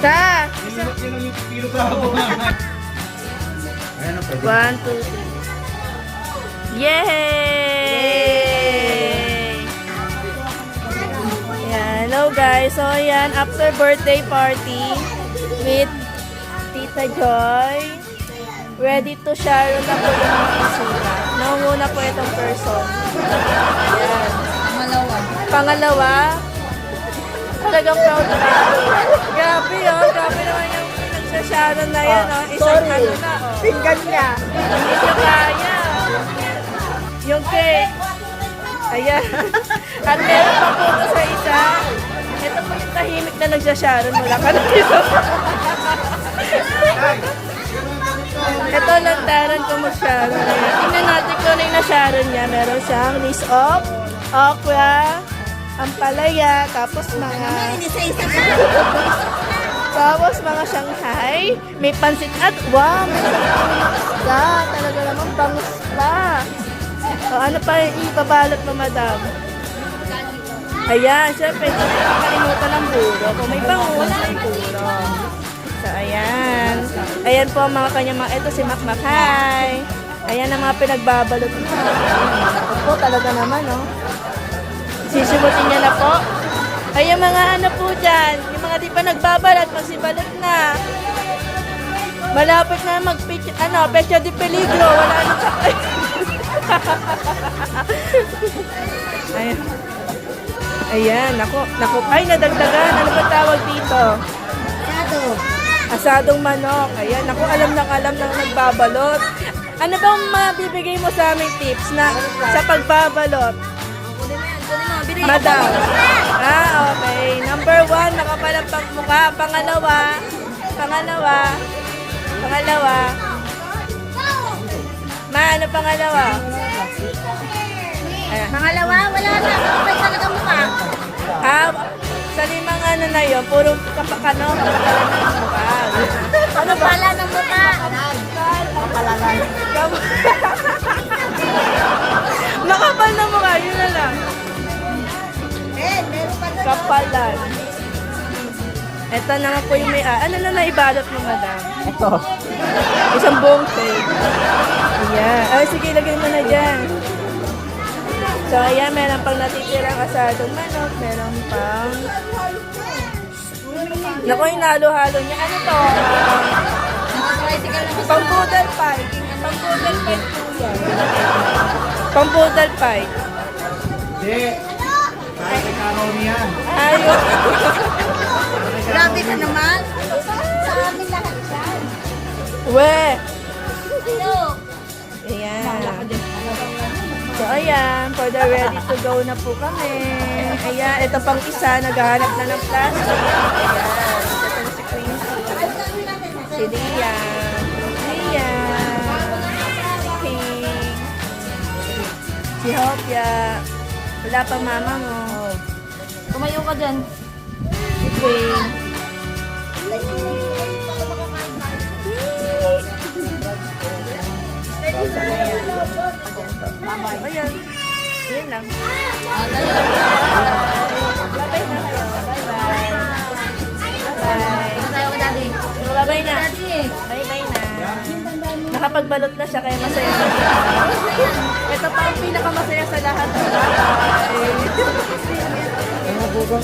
Isa. Yun lang yung pipilo ka habang ayan ang pwede. 1, 2, 3. Yay! Ayan, hello guys. So, ayan, after birthday party with Tita Joy, ready to share na po yung mga isulat. Nangunguna po itong person. Ayan. Pangalawa, talagang proud na. Grabe yun. Grabe naman yung nagsasharon na yan. Oh. Isang ano na. Oh. Pinggan niya. Hindi siya kaya. Yung cake. Ayan. At meron pa po ito sa isa. Ito po yung tahimik na nagsasharon. Wala ka na dito. Ito lantaran ko mag-sharon. Ayan. Tingnan natin kung ano yung na-sharon niya. Meron siyang list of okra, ampalaya, tapos mga Shanghai, may pansit at wow, may isda, talaga naman bangus pa. O, ano pa yung ipabalot mo, madam? Ayan, syempre, hindi na nakakalimutan ng buro. Kung may bangus, may buro. So, ayan. Ayan po ang mga kanyang mga, ito si Makmak, hi. Ayan ang mga pinagbabalot mo. Ito po, talaga naman, oh. Sisimutin niya na po. Ay, yung mga ano po dyan, yung mga di pa nagbabalat, magsibalot na. Malapit na pecha de peligro, wala na sa... Ayan. Ayan, naku, ay, nadagdagan. Ano ba tawag dito? Asadong manok. Ayan, naku, alam ng nagbabalot. Ano bang mabibigay mo sa aming tips na sa pagbabalot? Madam. Okay. Number 1, nakapalampang mukha. Pangalawa. Ma, ano pangalawa? Ayan. Pangalawa, wala na. Kapag talaga mukha. Sa limang ano na yun, puro kapakano, kapakalan ng mukha. Ano pala ng mukha? Kapalalan. Makapal na mukha, yun na lang. Meron pa doon. Kapalan. Ito naman po yung may... ano na naibalot mo, madam? Ito. Isang buong cake. Ayan. Ay, sige, lagay mo na dyan. So, ayan, meron pang natitirang asadong manok. Meron pang... Naku, yung nalo-halo niya. Ano to? Pang-poodle pie. Pang-poodle pie po yan. Pang-poodle pie. Hindi. Kahit may karaw niyan. Ayun. Grabe ka naman. Sa amin lahat yan. We! Ano? Ayan. So, ayan. For the ready to go na po kami. Ayan. Ito pang isa. Naghahanap na ng plastic. Ayan. Ito si Quincy. Si Liam. Pink. Si Hopia. Wala pa mama mo. Tumayo ka dyan. Okay. Ayan. Ayan lang. Bye-bye na kayo. Bye-bye. Bye-bye. Bye-bye na. Bye-bye na. Nakapagbalot na siya kaya masaya na siya. Ito pa ang pinakamasaya sa lahat. Bye-bye. Ano po ba?